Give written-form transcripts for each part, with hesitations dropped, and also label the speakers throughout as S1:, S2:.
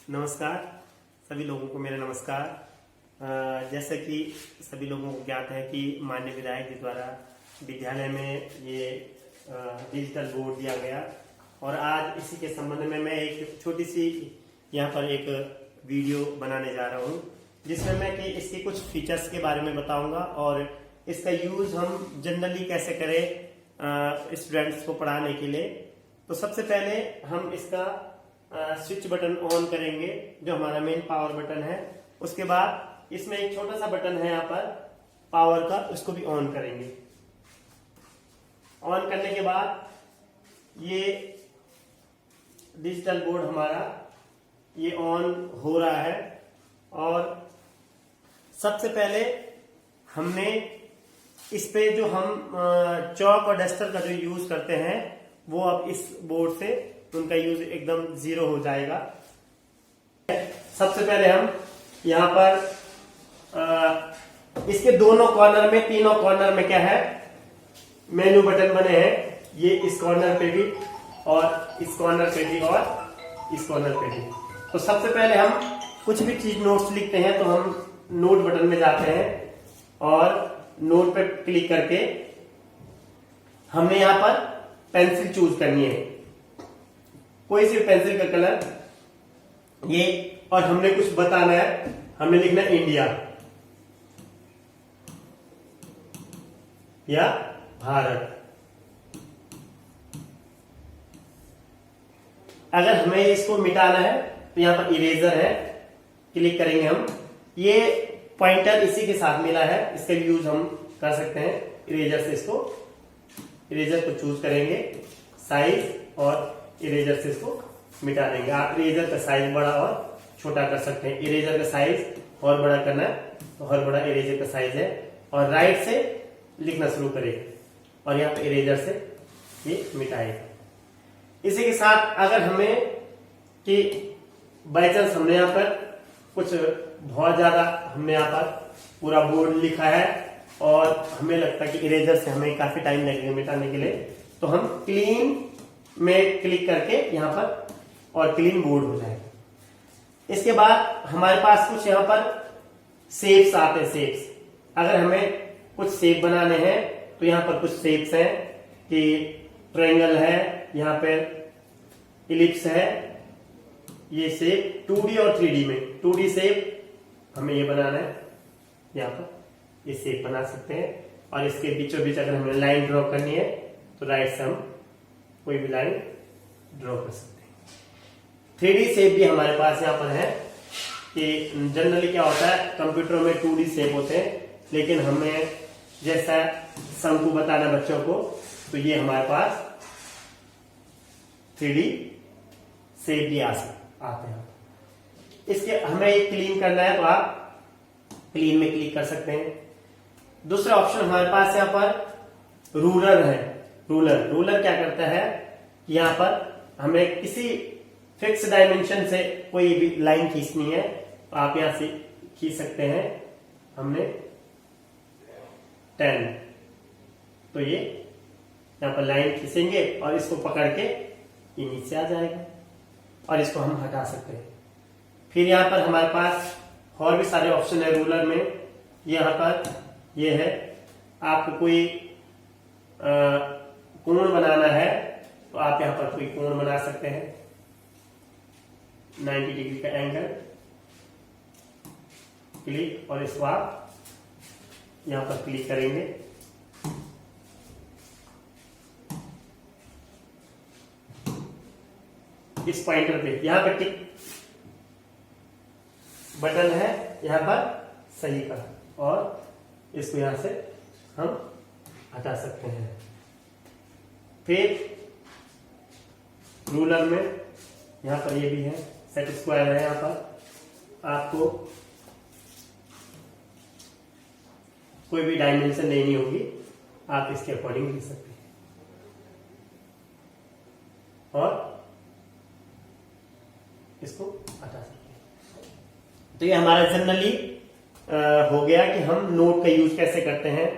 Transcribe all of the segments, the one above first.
S1: नमस्कार सभी लोगों को मेरा नमस्कार। जैसा कि सभी लोगों को ज्ञात है कि माननीय विधायक जी द्वारा विद्यालय में ये डिजिटल बोर्ड दिया गया और आज इसी के संबंध में मैं एक छोटी सी यहाँ पर एक वीडियो बनाने जा रहा हूँ जिसमें मैं कि इसके कुछ फीचर्स के बारे में बताऊंगा और इसका यूज हम जनरली कैसे करें स्टूडेंट्स को पढ़ाने के लिए। तो सबसे पहले हम इसका स्विच बटन ऑन करेंगे जो हमारा मेन पावर बटन है। उसके बाद इसमें एक छोटा सा बटन है यहाँ पर पावर का, उसको भी ऑन करेंगे। ऑन करने के बाद ये डिजिटल बोर्ड हमारा ये ऑन हो रहा है और सबसे पहले हमने इस पे जो हम चौक और डस्टर का जो यूज करते हैं वो अब इस बोर्ड से उनका यूज एकदम जीरो हो जाएगा। सबसे पहले हम यहाँ पर इसके दोनों कॉर्नर में, तीनों कॉर्नर में क्या है, मेनू बटन बने हैं। ये इस कॉर्नर पे भी और इस कॉर्नर पे भी और इस कॉर्नर पे भी। तो सबसे पहले हम कुछ भी चीज नोट्स लिखते हैं तो हम नोट बटन में जाते हैं और नोट पे क्लिक करके हमने यहाँ पर पेंसिल चूज करनी है, कोई सी पेंसिल का कलर ये, और हमने कुछ बताना है, हमने लिखना है इंडिया या भारत। अगर हमें इसको मिटाना है तो यहां पर इरेजर है, क्लिक करेंगे हम। ये पॉइंटर इसी के साथ मिला है, इसका भी यूज हम कर सकते हैं। इरेजर से इसको, इरेजर को चूज करेंगे, साइज और इरेजर से इसको मिटा देंगे। आप इरेजर का साइज बड़ा और छोटा कर सकते हैं। इरेजर का साइज और बड़ा करना है तो और बड़ा इरेजर का साइज है और राइट से लिखना शुरू करेगा और यहाँ पे इरेजर से ये मिटाएगा। इसी के साथ अगर हमें कि बाई चांस हमने यहाँ पर कुछ बहुत ज्यादा हमने यहाँ पर पूरा बोर्ड लिखा है और हमें लगता है कि इरेजर से हमें काफी टाइम लगेगा मिटाने के लिए, तो हम क्लीन में क्लिक करके यहाँ पर और क्लीन बोर्ड हो जाएगा। इसके बाद हमारे पास कुछ यहाँ पर शेप्स आते हैं। शेप्स अगर हमें कुछ शेप बनाने हैं तो यहाँ पर कुछ शेप्स हैं कि ट्रायंगल है, यहाँ पर इलिप्स है। ये शेप 2D और 3D में, 2D शेप हमें ये बनाना है, यहाँ पर ये शेप बना सकते हैं। और इसके बीचों बीच अगर हमें लाइन ड्रॉ करनी है तो राइट से हम कोई भी लाइन ड्रॉ कर सकते हैं। 3D शेप भी हमारे पास यहाँ पर है कि जनरली क्या होता है, कंप्यूटर में 2D शेप होते हैं, लेकिन हमें जैसा शंकु बताना बच्चों को, तो ये हमारे पास 3D शेप भी आते हैं। इसके हमें एक क्लीन करना है तो आप क्लीन में क्लिक कर सकते हैं। दूसरा ऑप्शन हमारे पास यहाँ पर रूलर है। रूलर क्या करता है, यहाँ पर हमें किसी फिक्स डायमेंशन से कोई भी लाइन खींचनी है तो आप यहाँ से खींच सकते हैं। हमने 10, तो ये यहाँ पर लाइन खींचेंगे और इसको पकड़ के ये नीचे आ जाएगा और इसको हम हटा सकते हैं। फिर यहाँ पर हमारे पास और भी सारे ऑप्शन है रूलर में। यहाँ पर ये है, आपको कोई कोण बनाना है तो आप यहाँ पर कोई कोण बना सकते हैं, 90 डिग्री का एंगल, क्लिक, और इसको आप यहाँ पर क्लिक करेंगे। इस पॉइंटर पे यहाँ पर टिक बटन है यहाँ पर सही का, और इसको यहाँ से हम हटा सकते हैं। फिर रूलर में यहाँ पर ये भी है, सेट स्क्वायर है। यहाँ पर आपको कोई भी डायमेंशन लेनी होगी, आप इसके अकॉर्डिंग लिख सकते हैं और इसको हटा सकते हैं। तो ये हमारा जनरली हो गया कि हम नोट का यूज कैसे करते हैं।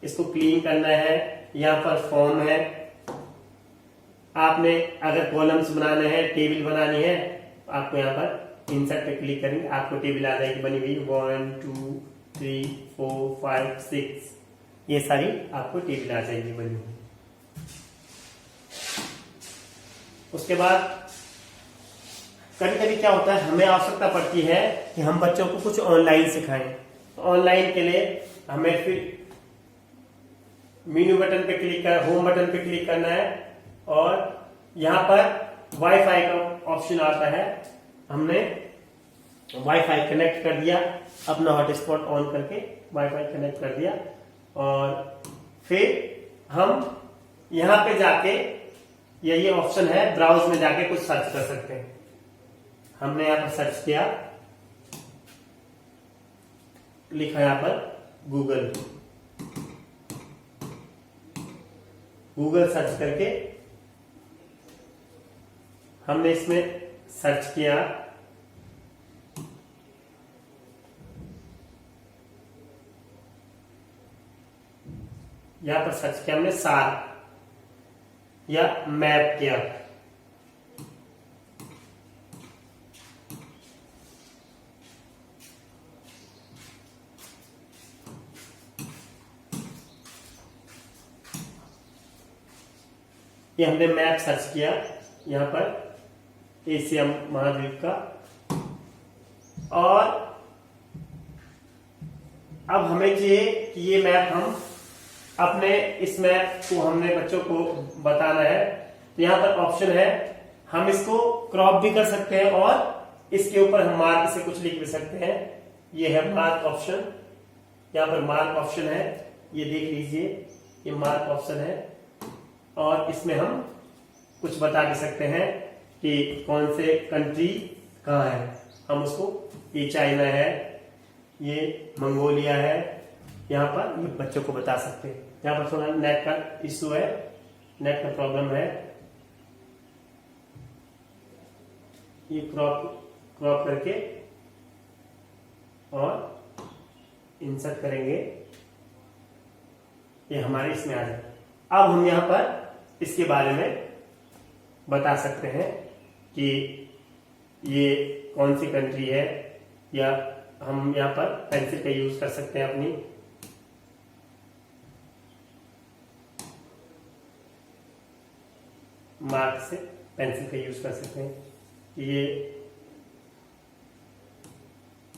S1: इसको क्लीन करना है, यहाँ पर फॉर्म है, आपने अगर कॉलम्स बनाने हैं, टेबल बनानी है आपको यहाँ पर इंसर्ट पे क्लिक करेंगे, आपको टेबल आ जाएगी बनी हुई 1 2 3 4 5 6, ये सारी आपको टेबल आ जाएगी बनी हुई। उसके बाद कभी कभी क्या होता है, हमें आवश्यकता पड़ती है कि हम बच्चों को कुछ ऑनलाइन सिखाएं। ऑनलाइन के लिए हमें फिर मेन्यू बटन पे क्लिक कर, होम बटन पे क्लिक करना है और यहाँ पर वाईफाई का ऑप्शन आता है। हमने वाईफाई कनेक्ट कर दिया, अपना हॉटस्पॉट ऑन करके वाईफाई कनेक्ट कर दिया और फिर हम यहाँ पे जाके ये ऑप्शन है, ब्राउज में जाके कुछ सर्च कर सकते हैं। हमने यहाँ पर सर्च किया, लिखा यहाँ पर गूगल। गूगल सर्च करके हमने इसमें सर्च किया, यहां पर सर्च किया हमने सार या मैप किया। ये हमने मैप सर्च किया यहाँ पर एशिया महाद्वीप का, और अब हमें चाहिए कि ये मैप हम अपने इस मैप को हमने बच्चों को बताना है। यहाँ पर ऑप्शन है, हम इसको क्रॉप भी कर सकते हैं और इसके ऊपर हम मार्क से कुछ लिख भी सकते हैं। ये है मार्क ऑप्शन, यहाँ पर मार्क ऑप्शन है, ये देख लीजिए, ये मार्क ऑप्शन है और इसमें हम कुछ बता भी सकते हैं कि कौन से कंट्री कहाँ है। हम उसको, ये चाइना है, ये मंगोलिया है, यहाँ पर ये बच्चों को बता सकते हैं। यहाँ पर थोड़ा नेट का इशू है, नेट का प्रॉब्लम है, ये क्रॉप करके और इंसर्ट करेंगे, ये हमारे इसमें आ जाए। अब हम यहाँ पर इसके बारे में बता सकते हैं कि ये कौन सी कंट्री है, या हम यहाँ पर पेंसिल का यूज कर सकते हैं, अपनी मार्क से पेंसिल का यूज कर सकते हैं।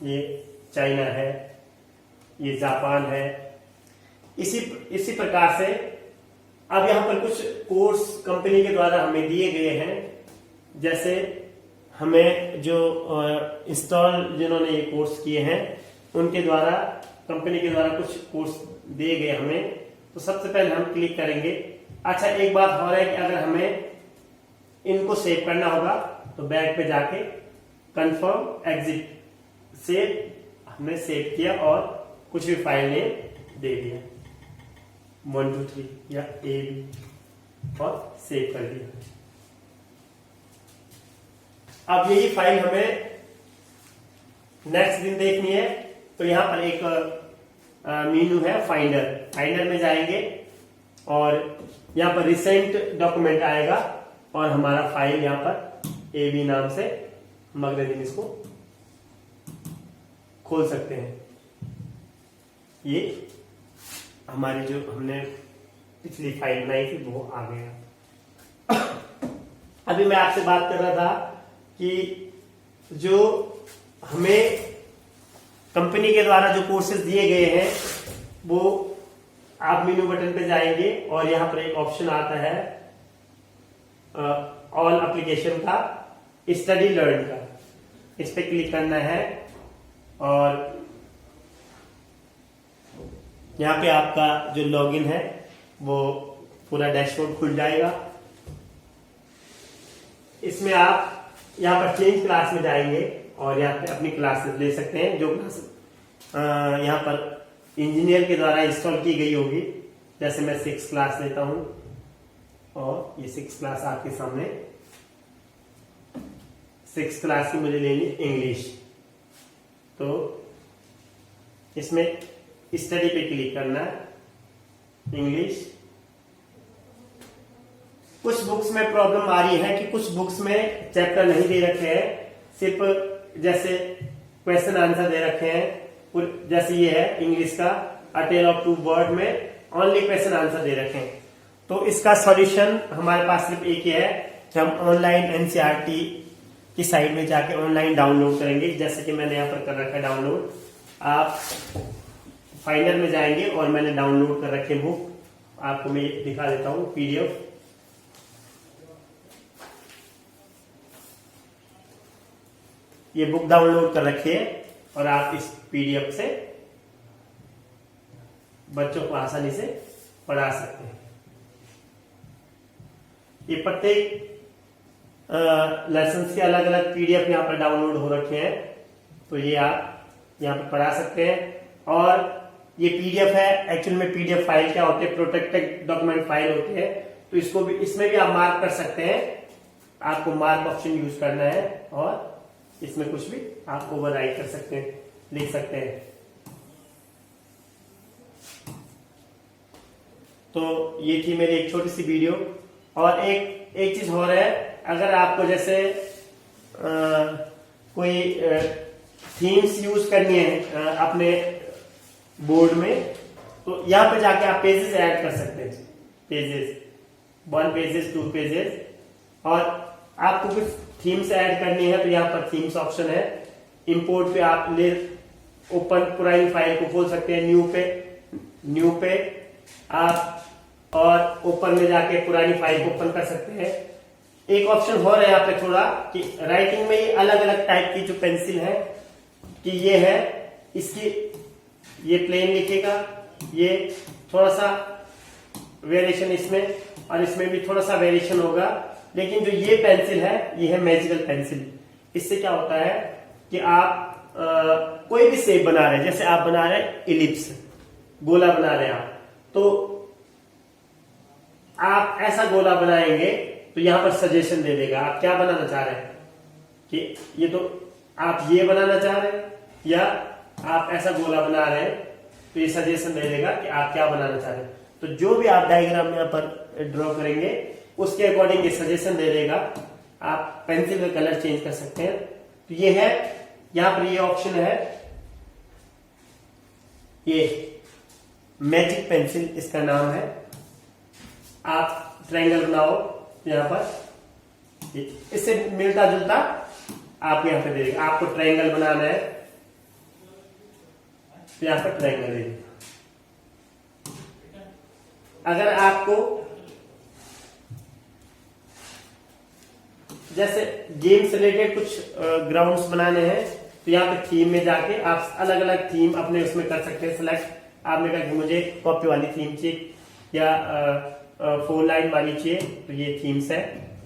S1: ये चाइना है, ये जापान है। इसी प्रकार से अब यहाँ पर कुछ कोर्स कंपनी के द्वारा हमें दिए गए हैं, जैसे हमें जो इंस्टॉल जिन्होंने ये कोर्स किए हैं उनके द्वारा, कंपनी के द्वारा कुछ कोर्स दिए गए हमें। तो सबसे पहले हम क्लिक करेंगे। अच्छा, एक बात हो रहा है कि अगर हमें इनको सेव करना होगा तो बैक पे जाके कंफर्म एग्जिट, सेव हमने सेव किया और कुछ भी फाइल नेम दे दिया 1 2 3 या ए और सेव कर दिया। अब यही फाइल हमें नेक्स्ट दिन देखनी है, तो यहां पर एक मेनू है फाइंडर में जाएंगे और यहां पर रिसेंट डॉक्यूमेंट आएगा और हमारा फाइल यहां पर AB नाम से हम अगले दिन इसको खोल सकते हैं। ये हमारी जो हमने पिछली फाइल बनाई थी वो आ गया। अभी मैं आपसे बात कर रहा था कि जो हमें कंपनी के द्वारा जो कोर्सेज दिए गए हैं वो, आप मेनू बटन पे जाएंगे और यहां पर एक ऑप्शन आता है ऑल एप्लीकेशन का, स्टडी लर्न का, इस पे क्लिक करना है और यहाँ पे आपका जो लॉगिन है वो पूरा डैशबोर्ड खुल जाएगा। इसमें आप यहाँ पर चेंज क्लास में जाएंगे और यहाँ पे अपनी क्लासेस ले सकते हैं, जो क्लास यहाँ पर इंजीनियर के द्वारा इंस्टॉल की गई होगी। जैसे मैं 6 क्लास लेता हूं और ये 6 क्लास आपके सामने, 6 क्लास की मुझे लेनी इंग्लिश, तो इसमें स्टडी पे क्लिक करना है इंग्लिश। कुछ बुक्स में प्रॉब्लम आ रही है कि कुछ बुक्स में चैप्टर नहीं दे रखे हैं, सिर्फ जैसे क्वेश्चन आंसर दे रखे हैं, जैसे ये है इंग्लिश का अ टेल ऑफ टू बर्ड में ओनली क्वेश्चन आंसर दे रखे हैं। तो इसका सॉल्यूशन हमारे पास सिर्फ एक ही है कि हम ऑनलाइन एनसीईआरटी की साइट में जाके ऑनलाइन डाउनलोड करेंगे। जैसे कि मैंने यहाँ पर कर रखा है डाउनलोड, आप फाइनल में जाएंगे और मैंने डाउनलोड कर रखे बुक, आपको मैं दिखा देता हूँ पीडीएफ। ये बुक डाउनलोड कर रखी है और आप इस पीडीएफ से बच्चों को आसानी से पढ़ा सकते हैं। ये प्रत्येक लेसन के अलग अलग पीडीएफ यहाँ पर डाउनलोड हो रखे हैं, तो ये आप यहाँ पर पढ़ा सकते हैं। और ये पीडीएफ है, एक्चुअल में पीडीएफ फाइल क्या होती है, प्रोटेक्टेड डॉक्यूमेंट फाइल होती है, तो इसको भी, इसमें भी आप मार्क कर सकते हैं। आपको मार्क ऑप्शन यूज करना है और इसमें कुछ भी आप ओवरराइट कर सकते हैं, लिख सकते हैं। तो ये थी मेरी एक छोटी सी वीडियो। और एक चीज हो रहा है, अगर आपको जैसे कोई थीम्स यूज करनी है अपने बोर्ड में, तो यहाँ पे जाके आप पेजेस ऐड कर सकते हैं, पेजेस 1 पेजेस 2 पेजेस। और आपको कुछ थीम्स ऐड करनी है तो यहाँ पर थीम्स ऑप्शन है। इंपोर्ट पे आप ले ओपन पुरानी फाइल को खोल सकते हैं, न्यू पे आप, और ओपन में जाके पुरानी फाइल को ओपन कर सकते हैं। एक ऑप्शन हो रहा है यहाँ पे थोड़ा कि राइटिंग में ये अलग अलग टाइप की जो पेंसिल है, कि ये है इसकी, ये प्लेन लिखेगा, ये थोड़ा सा वेरिएशन इसमें और इसमें भी थोड़ा सा वेरिएशन होगा। लेकिन जो ये पेंसिल है, ये है मैजिकल पेंसिल। इससे क्या होता है कि आप कोई भी शेप बना रहे हैं, जैसे आप बना रहे हैं इलिप्स, गोला बना रहे हैं आप, तो आप ऐसा गोला बनाएंगे तो यहां पर सजेशन दे देगा आप क्या बनाना चाह रहे हैं, कि ये तो आप ये बनाना चाह रहे हैं या आप ऐसा गोला बना रहे हैं, तो ये सजेशन दे देगा कि आप क्या बनाना चाह रहे हैं। तो जो भी आप डायग्राम में यहाँ पर ड्रॉ करेंगे उसके अकॉर्डिंग ये सजेशन दे देगा। आप पेंसिल का कलर चेंज कर सकते हैं। तो ये है, यहां पर ये ऑप्शन है, ये मैजिक पेंसिल इसका नाम है। आप ट्रायंगल बनाओ तो यहां पर इससे मिलता जुलता आप यहां पे दे देगा। आपको ट्रायंगल बनाना है तो यहां पर ट्रायंगल दे देगा। अगर आपको जैसे गेम से रिलेटेड कुछ ग्राउंड्स बनाने हैं तो यहाँ पे थीम में जाके आप अलग अलग थीम अपने उसमें कर सकते हैं सिलेक्ट। आपने कहा कि मुझे कॉपी वाली थीम चाहिए या 4 लाइन वाली चाहिए, तो ये थीम्स है,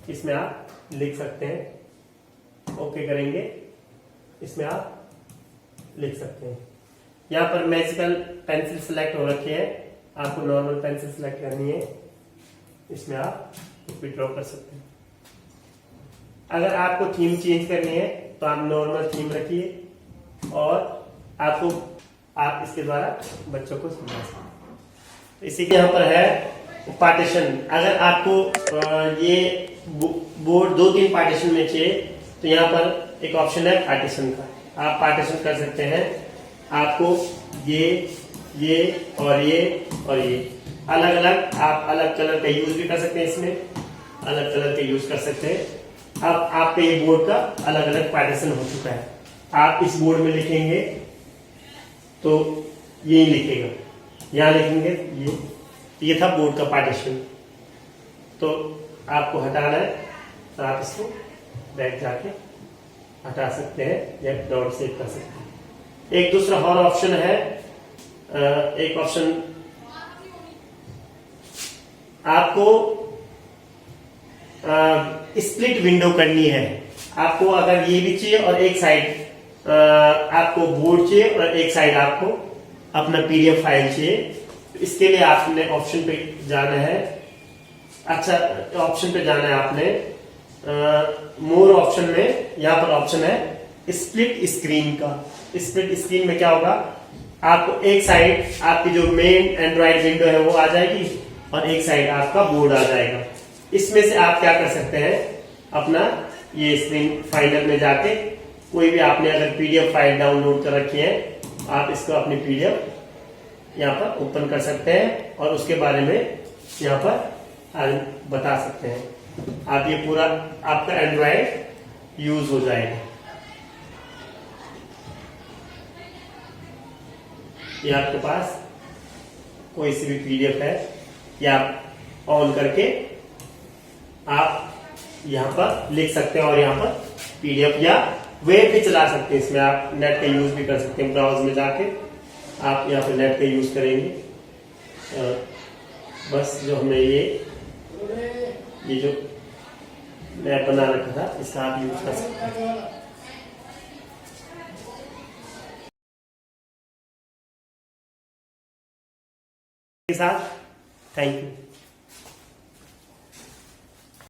S1: इसमें आप लिख सकते हैं। ओके करेंगे, इसमें आप लिख सकते हैं। यहाँ पर मैजिकल पेंसिल सिलेक्ट हो रखी है, आपको नॉर्मल पेंसिल सिलेक्ट करनी है, इसमें आप विड्रॉ कर सकते हैं। अगर आपको थीम चेंज करनी है तो आप नॉर्मल थीम रखिए और आप इसके द्वारा बच्चों को समझा सकते हैं। तो इसी के यहाँ पर है पार्टीशन। अगर आपको ये बोर्ड 2-3 पार्टीशन में चाहिए तो यहाँ पर एक ऑप्शन है पार्टीशन का, आप पार्टीशन कर सकते हैं। आपको ये और ये अलग अलग, आप अलग कलर का यूज भी कर सकते हैं, इसमें अलग कलर का यूज कर सकते हैं। अब आपके ये बोर्ड का अलग अलग पार्टीशन हो चुका है। आप इस बोर्ड में लिखेंगे तो ये लिखेगा, यहां लिखेंगे ये था बोर्ड का पार्टीशन। तो आपको हटाना है तो आप इसको बैक जाके हटा सकते हैं या डॉट सेव कर सकते हैं। एक दूसरा और ऑप्शन है, एक ऑप्शन आपको स्प्लिट विंडो करनी है। आपको अगर ये भी चाहिए और एक साइड आपको बोर्ड चाहिए और एक साइड आपको अपना पीडीएफ फाइल चाहिए, तो इसके लिए आपने ऑप्शन पे जाना है। अच्छा, ऑप्शन पे जाना है आपने, मोर ऑप्शन में यहाँ पर ऑप्शन है स्प्लिट स्क्रीन का। स्प्लिट स्क्रीन में क्या होगा, आपको एक साइड आपकी जो मेन एंड्रॉइड विंडो है वो आ जाएगी और एक साइड आपका बोर्ड आ जाएगा। इसमें से आप क्या कर सकते हैं, अपना ये स्क्रीन फाइनल में जाके कोई भी आपने अगर पीडीएफ फाइल डाउनलोड कर रखी है, आप इसको अपनी पीडीएफ यहाँ पर ओपन कर सकते हैं और उसके बारे में यहाँ पर बता सकते हैं। आप ये पूरा आपका एंड्रॉयड यूज हो जाएगा। ये आपके पास कोई सी भी पीडीएफ है, या आप ऑन करके आप यहाँ पर लिख सकते हैं और यहाँ पर पीडीएफ या वेब भी चला सकते हैं। इसमें आप नेट का यूज भी कर सकते हैं। ब्राउज में जाके आप यहाँ पर नेट का यूज करेंगे। बस जो हमने ये जो ऐप बना रखा था, इसका आप यूज कर सकते हैं। के साथ थैंक यू।